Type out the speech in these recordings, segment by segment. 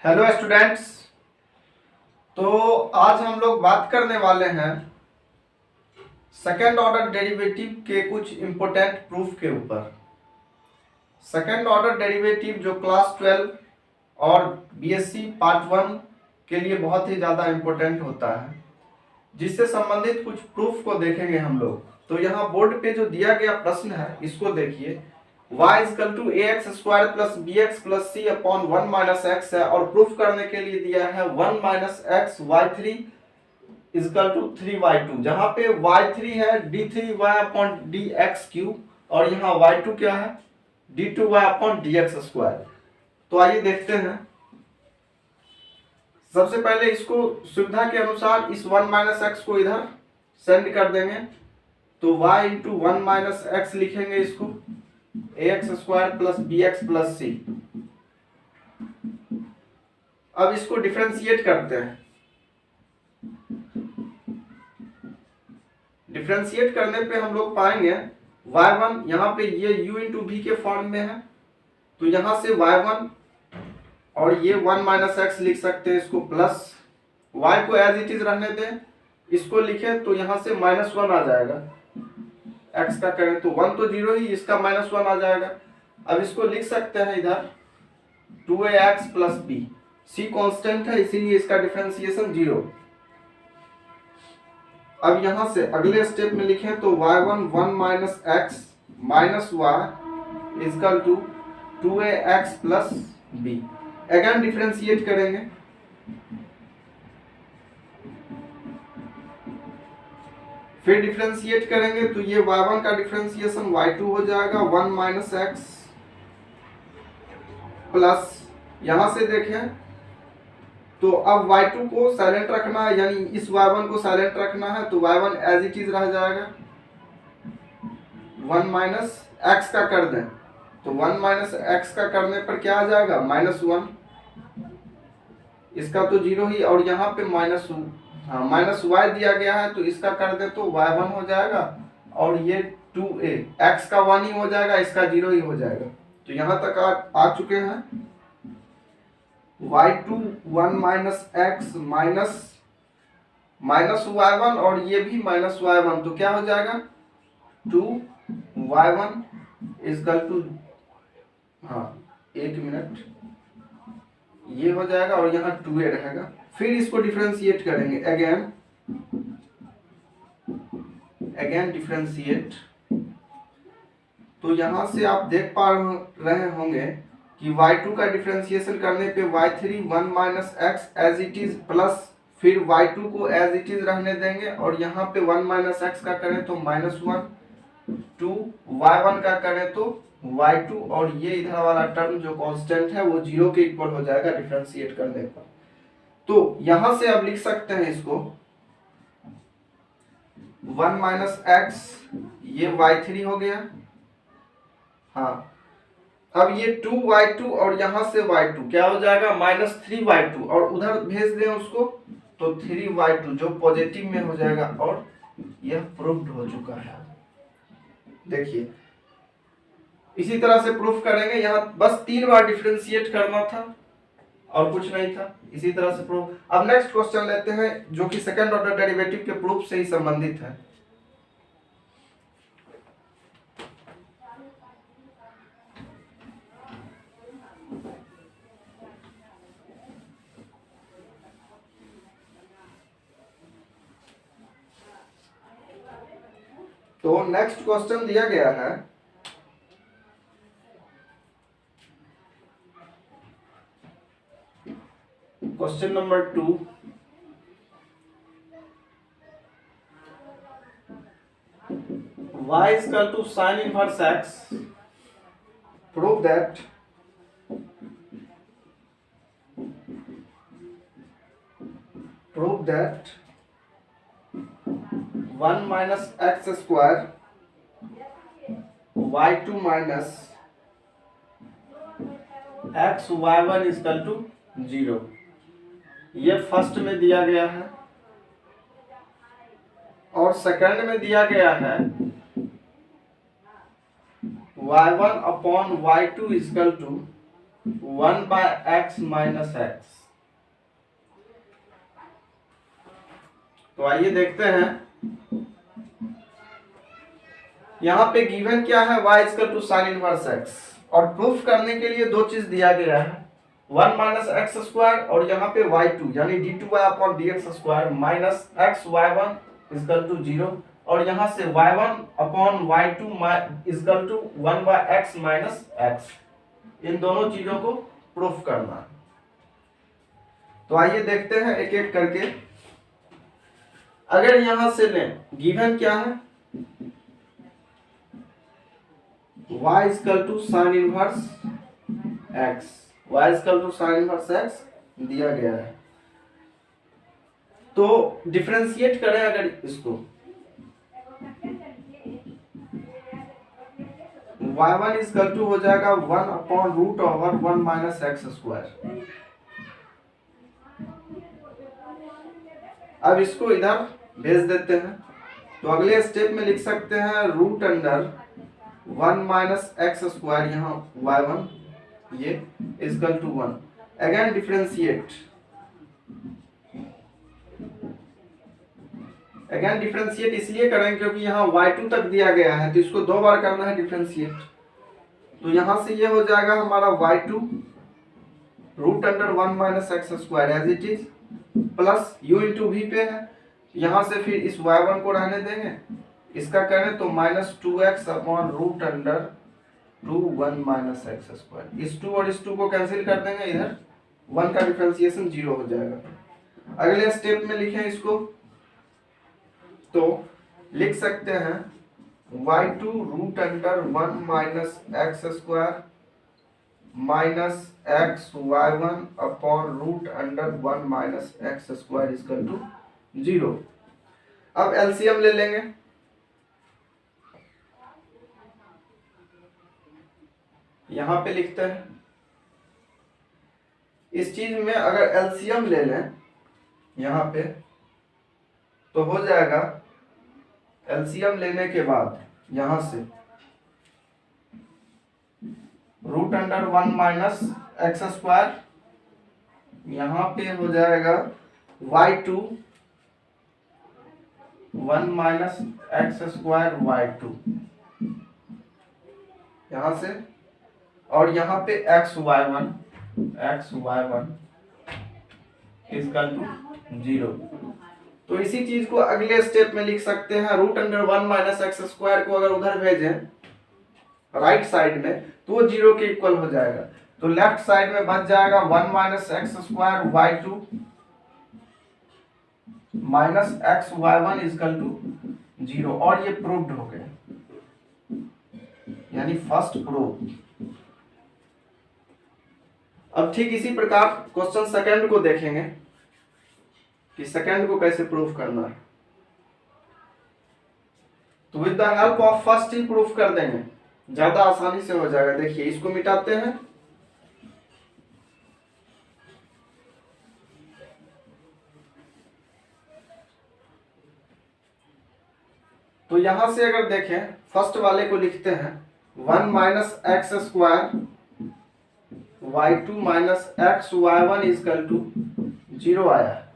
Hello students. तो आज हम लोग बात करने वाले हैं सेकेंड ऑर्डर डेरिवेटिव के कुछ इम्पोर्टेंट प्रूफ के ऊपर। सेकेंड ऑर्डर डेरिवेटिव जो क्लास 12 और बीएससी पार्ट 1 के लिए बहुत ही ज़्यादा इम्पोर्टेंट होता है, जिससे संबंधित कुछ प्रूफ को देखेंगे हम लोग। तो यहाँ बोर्ड पे जो दिया गया प्रश्न है इसको देखिए। y equal to a x square plus b x plus c upon 1 minus x है, और प्रूफ करने के लिए दिया है 1 minus x y three equal to 3y2, जहां पे y3 है d3y upon D x cube, और यहाँ y2 क्या है d2y upon D x square. तो आइए देखते हैं। सबसे पहले इसको सुविधा के अनुसार इस 1 माइनस एक्स को इधर सेंड कर देंगे, तो y इंटू 1 माइनस एक्स लिखेंगे इसको a x square plus b x plus c. अब इसको डिफरेंशिएट करते हैं। डिफरेंशिएट करने पे हम लोग पाएंगे y1 यहाँ पे ये u इंटू भी के फॉर्म में है, तो यहां से y1 और ये 1 माइनस एक्स लिख सकते हैं इसको, प्लस y को एज इट इज रहने दें, इसको लिखे तो यहां से -1 आ जाएगा। x का करें तो 1 तो 0 ही, इसका -1 आ जाएगा। अब इसको लिख सकते हैं इधर 2ax plus B, c constant है इसीलिए इसका डिफरेंशिएशन 0। अब यहां से अगले स्टेप में लिखें तो y1 1 minus x minus y equal to 2ax plus b. Again differentiate करेंगे, फिर डिफरेंशिएट करेंगे तो ये y1 का डिफरेंशिएशन y2 हो जाएगा 1 माइनस एक्स प्लस, यहां से देखें तो अब y2 को साइलेंट रखना है, यानी इस y1 को साइलेंट रखना है, तो y1 एज इट इज रह जाएगा। 1 माइनस एक्स का कर दें तो 1 माइनस एक्स का करने पर क्या आ जाएगा -1, इसका तो 0 ही, और यहाँ पे माइनस वाई दिया गया है तो इसका कर दे तो y1 हो जाएगा, और ये 2a x का 1 ही हो जाएगा, इसका 0 ही हो जाएगा। तो यहां तक आ चुके हैं। y2 1 minus x minus y1, और ये भी -y1, तो क्या हो जाएगा 2y1 इजकल टू, हाँ एक मिनट, ये हो जाएगा और यहाँ 2a रहेगा। फिर इसको डिफरेंशिएट करेंगे, अगेन डिफरेंशिएट, तो यहां से आप देख पा रहे होंगे कि y2 का डिफरेंशिएशन करने पे y3 1 minus x as it is plus, फिर y2 को एज इट इज रहने देंगे, और यहाँ पे 1 माइनस एक्स का करें तो -1, 2 y1 का करें तो y2, और ये इधर वाला टर्म जो कांस्टेंट है वो 0 के इक्वल हो जाएगा डिफरेंशिएट करने पर। तो यहां से आप लिख सकते हैं इसको 1 माइनस एक्स, ये y3 हो गया, हाँ। अब ये 2y2 और यहां से y2 क्या हो जाएगा -3y2, और उधर भेज दें उसको तो 3y2 जो पॉजिटिव में हो जाएगा, और यह प्रूव्ड हो चुका है। देखिए इसी तरह से प्रूफ करेंगे, यहाँ बस 3 बार डिफरेंशिएट करना था और कुछ नहीं था, इसी तरह से प्रूफ। अब नेक्स्ट क्वेश्चन लेते हैं जो कि सेकंड ऑर्डर डेरिवेटिव के प्रूफ से ही संबंधित है। तो नेक्स्ट क्वेश्चन दिया गया है, question number 2, y is equal to sin inverse x, prove that prove that 1 minus x square y2 minus x y1 is equal to 0। ये फर्स्ट में दिया गया है, और सेकंड में दिया गया है y1 upon y2 equal to 1/x minus x. तो आइए देखते हैं यहाँ पे गिवन क्या है, y equal to sine inverse x, और प्रूफ करने के लिए दो चीज दिया गया है, 1 माइनस एक्स स्क्वायर और यहाँ पे y2 यानी d2y upon dx square minus x y1 equal to 0, और यहाँ से y1 upon y2 equal to 1/x minus x। इन दोनों चीजों को प्रूफ करना है। तो आइए देखते हैं एक एक करके। अगर यहां से लें, गिवन क्या है, y equal to sine inverse x, y equal to sine inverse x दिया गया है। तो डिफरेंशिएट करें अगर इसको, y1 इक्वल टू हो जाएगा 1 upon root over 1 minus x square. अब इसको इधर भेज देते हैं, तो अगले स्टेप में लिख सकते हैं root under 1 minus x square, यहाँ y1 ये इक्वल टू 1। अगेन डिफरेंशिएट, इसलिए करें क्योंकि यहाँ y2 तक दिया गया है, तो इसको 2 बार करना है डिफरेंशिएट। तो यहाँ से ये हो जाएगा हमारा y2 root under 1 minus x square as it is, plus u into v पे है, यहाँ से फिर इस y1 को रहने देंगे, इसका करें तो minus 2x upon root under 1 minus x square. इस 2 और इस 2 को कैंसिल कर देंगे, इधर 1 का डिफरेंशिएशन 0 हो जाएगा। अगले स्टेप में लिखें इसको, तो लिख सकते हैं y2 root under 1 minus x square minus x y1 upon root under 1 minus x square equal to 0। अब एलसीएम ले लेंगे, यहां पे लिखते हैं, इस चीज में अगर एलसीएम ले लें यहां पे, तो हो जाएगा एलसीएम लेने के बाद यहां से root under 1 minus x square, यहां पे हो जाएगा y2 1 minus x square y2 यहां से, और यहाँ पे x y one equal to 0। तो इसी चीज को अगले स्टेप में लिख सकते हैं, root under 1 minus x square को अगर उधर भेजें राइट साइड में, तो वो 0 के इक्वल हो जाएगा। तो लेफ्ट साइड में बच जाएगा 1 minus x square y2 minus x y1 equal to 0, और ये प्रूव्ड हो गया, यानी फर्स्ट प्रूफ। अब ठीक इसी प्रकार क्वेश्चन सेकंड को देखेंगे कि सेकंड को कैसे प्रूफ करना है। तो with the help of first he proof कर देंगे, ज्यादा आसानी से हो जाएगा। देखिए इसको मिटाते हैं, तो यहां से अगर देखें फर्स्ट वाले को लिखते हैं 1 minus x square y2 minus x y1 equal to 0 आया है।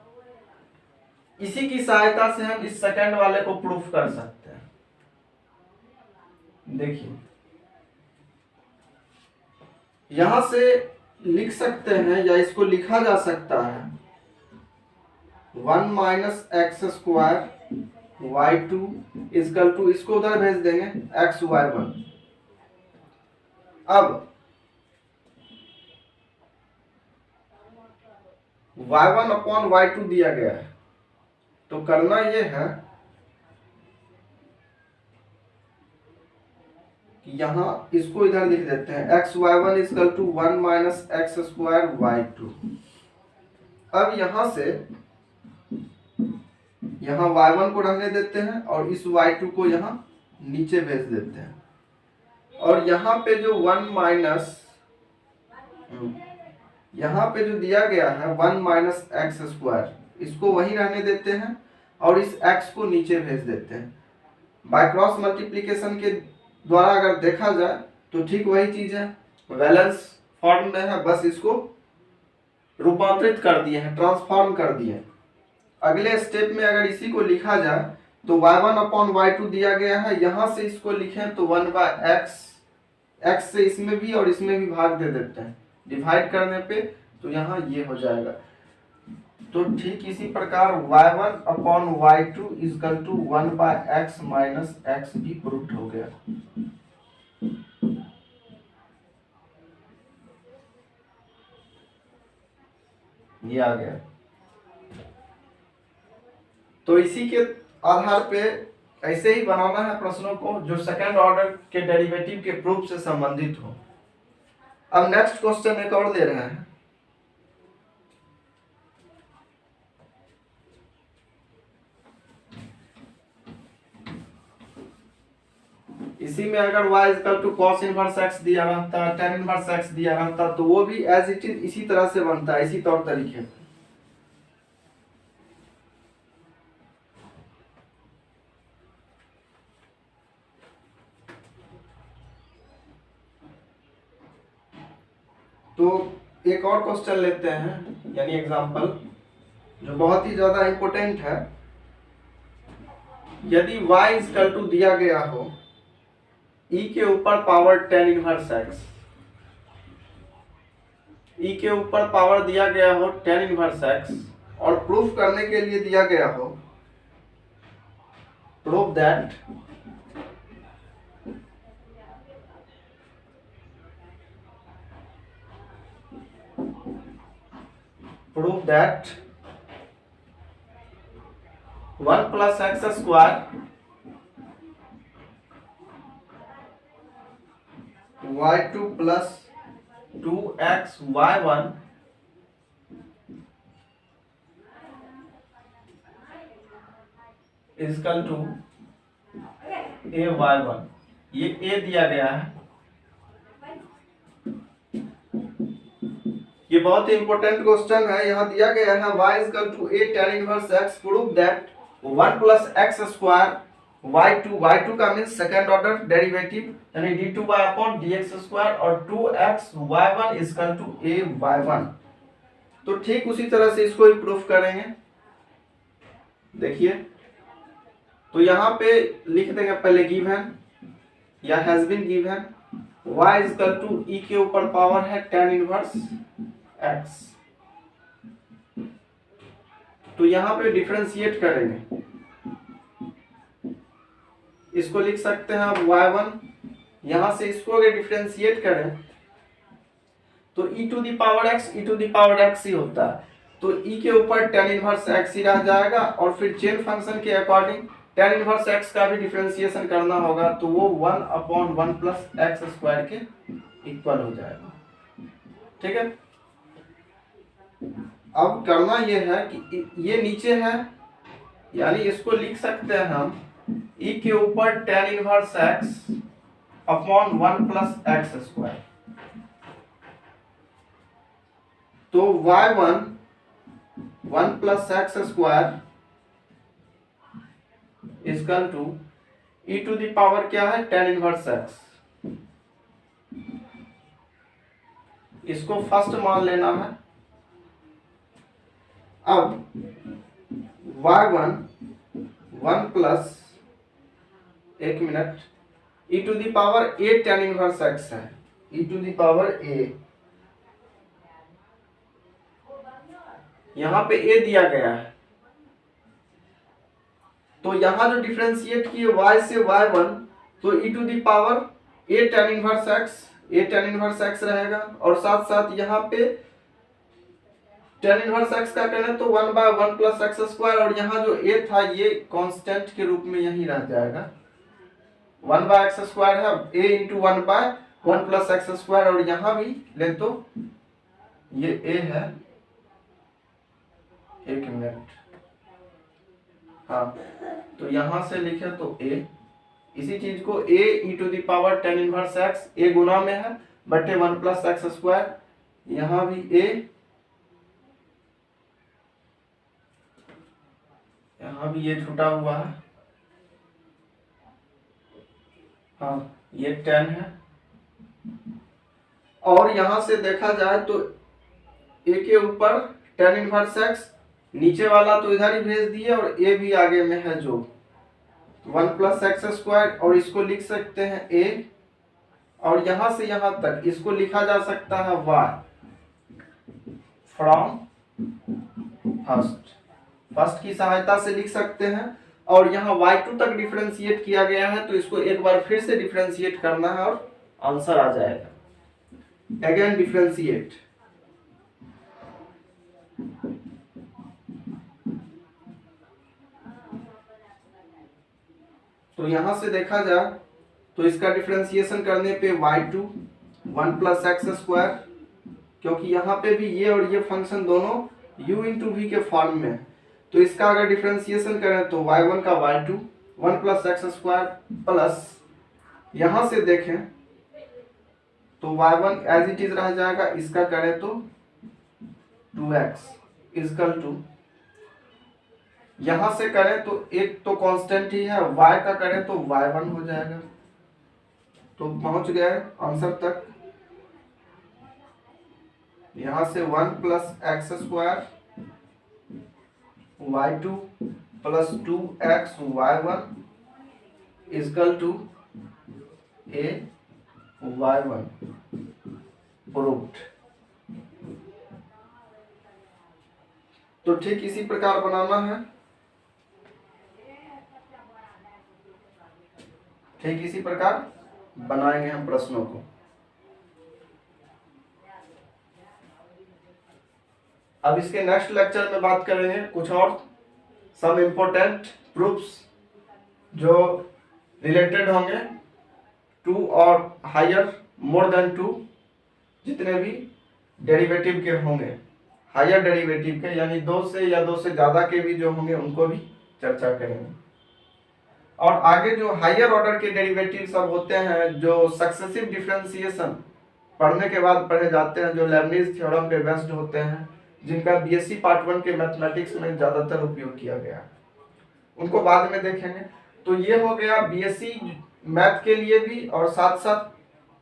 इसी की सहायता से हम इस सेकंड वाले को प्रूफ कर सकते हैं। देखिए यहां से लिख सकते हैं, या इसको लिखा जा सकता है 1 minus x square y2 equal to, इसको उधर भेज देंगे एक्स y1। अब y1 अपॉन y2 दिया गया है, तो करना यह है कि यहां इसको इधर लिख देते हैं x y1 equal to 1 minus x square y2। अब यहां से यहां y1 को रहने देते हैं और इस y2 को यहां नीचे भेज देते हैं, और यहां पे जो 1 माइनस, यहाँ पे जो दिया गया है 1 माइनस एक्स स्क्वायर, इसको वहीं रहने देते हैं और इस x को नीचे भेज देते हैं। बाय क्रॉस मल्टीप्लिकेशन के द्वारा अगर देखा जाए तो ठीक वही चीज है, वैलेंस फॉर्म में है, बस इसको रूपांतरित कर दिए हैं, ट्रांसफॉर्म कर दिए। अगले स्टेप में अगर इसी को लिखा जाए तो y1/y2 दिया गया है, यहां से इसको लिखें तो 1/x, x से इसमें भी और इसमें भी भाग दे देते हैं डिवाइड करने पे, तो यहाँ ये हो जाएगा। तो ठीक इसी प्रकार y1/y2 equal to 1/x minus x भी प्रूफ हो गया। ये आ गया। तो इसी के आधार पे ऐसे ही बनाना है प्रश्नों को जो सेकंड ऑर्डर के डेरिवेटिव के प्रूफ से संबंधित हो। अब नेक्स्ट क्वेश्चन एक और दे रहे हैं। इसी में अगर y equal to cos inverse x दिया रहता, tan इनवर्स x दिया रहता, तो वो भी एज इट इज इसी तरह से बनता है, इसी तौर तरीके। तो एक और क्वेश्चन लेते हैं, यानी एग्जांपल जो बहुत ही ज्यादा इंपॉर्टेंट है। यदि y इक्वल टू दिया गया हो e के ऊपर power tan inverse x, e के ऊपर पावर दिया गया हो tan इनवर्स x, और प्रूफ करने के लिए दिया गया हो proof that prove that 1 plus x square y2 plus 2x y1 is equal to a y1। ये a दिया गया है, ये बहुत ही इंपॉर्टेंट क्वेश्चन है। यहाँ दिया गया है y equal to a tan inverse x, prove that 1 plus x square y2 का मीन्स सेकंड ऑर्डर डेरिवेटिव यानी d2y अपॉन dx स्क्वायर और 2x y1 equal to a y1। तो ठीक उसी तरह से इसको ही प्रूफ करेंगे। देखिए, तो यहाँ पे लिख देंगे पहले गिवन या has been given y equal to e के ऊपर पावर है tan इनवर्स x। तो यहाँ पे डिफरेंशिएट करेंगे, इसको लिख सकते हैं आप y1, यहां से इसको अगर डिफरेंशिएट करें तो e to the power x ही होता है, तो e के ऊपर tan इनवर्स x ही रह जाएगा, और फिर चेन फंक्शन के अकॉर्डिंग tan इनवर्स x का भी डिफरेंशिएशन करना होगा, तो वो 1/1 प्लस x स्क्वायर के इक्वल हो जाएगा। ठीक है, अब करना ये है कि ये नीचे है, यानी इसको लिख सकते हैं हम e के ऊपर tan inverse x upon 1 plus x square. तो y1 1 plus x square equal to e to the power क्या है tan इनवर्स x। इसको फर्स्ट मान लेना है। अब y1 1 प्लस, एक minute, e to the power a tan inverse x है, e to the power a, यहां पे a दिया गया है, तो यहां जो डिफरेंशिएट किए y से y1, तो e to the power a tan inverse x रहेगा, और साथ साथ यहाँ पे tan इनवर्स x का करें तो 1/1 प्लस x स्क्वायर, और यहाँ जो a था ये कांस्टेंट के रूप में यही रह जाएगा। 1/x स्क्वायर है, a into 1/1 plus x square, और यहाँ भी ले तो ये a है, एक मिनट, हाँ, तो यहाँ से लिखे तो a, इसी चीज को a e to the power tan inverse x, a गुना में है बटे 1 प्लस x स्क्वायर, यहाँ भी a, यहाँ भी ये छूटा हुआ है, हाँ ये tan है, और यहाँ से देखा जाए तो ए के ऊपर tan इनवर्स x, नीचे वाला तो इधर ही भेज दिए और ए भी आगे में है जो 1 प्लस एक्स स्क्वायर, और इसको लिख सकते हैं ए, और यहां से यहां तक इसको लिखा जा सकता है y फ्रॉम फर्स्ट की सहायता से लिख सकते हैं। और यहाँ y2 तक डिफरेंशिएट किया गया है तो इसको एक बार फिर से डिफरेंशिएट करना है और आंसर आ जाएगा। अगेन डिफरेंशिएट, तो यहां से देखा जाए तो इसका डिफरेंशिएशन करने पे y2 1 प्लस एक्स स्क्वायर, क्योंकि यहाँ पे भी ये और ये फंक्शन दोनों u इंटू वी के फॉर्म में है, तो इसका अगर डिफरेंशिएशन करें तो y1 का y2 1 plus x square plus यहाँ से देखें तो y1 एज इट इज रह जाएगा, इसका करें तो 2x इजकल टू, यहां से करें तो एक तो कांस्टेंट ही है, y का करें तो y1 हो जाएगा। तो पहुंच गए आंसर तक। यहां से 1 plus x square y2 plus 2x y1 equal to a y1 proved. तो ठीक इसी प्रकार बनाना है, ठीक इसी प्रकार बनाएंगे हम प्रश्नों को। अब इसके नेक्स्ट लेक्चर में बात करेंगे कुछ और सम इम्पोर्टेंट प्रूफ्स जो रिलेटेड होंगे 2 और हायर मोर देन 2, जितने भी डेरिवेटिव के होंगे, हायर डेरिवेटिव के यानी 2 से या 2 से ज़्यादा के भी जो होंगे उनको भी चर्चा करेंगे। और आगे जो हायर ऑर्डर के डेरिवेटिव सब होते हैं जो सक्सेसिव डिफरेंशिएशन पढ़ने के बाद पढ़े जाते हैं, जो लेबनिज थ्योरम पे बेस्ड होते हैं, जिनका बीएससी पार्ट 1 के मैथमेटिक्स में ज़्यादातर उपयोग किया गया है, उनको बाद में देखेंगे। तो ये हो गया बीएससी मैथ के लिए भी, और साथ साथ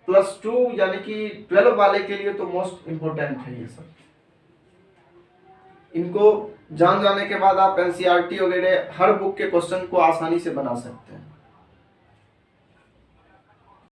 +2 यानी कि 12 वाले के लिए तो मोस्ट इम्पोर्टेंट है ये सब। इनको जान जाने के बाद आप एनसीईआरटी वगैरह हर बुक के क्वेश्चन को आसानी से बना सकते हैं।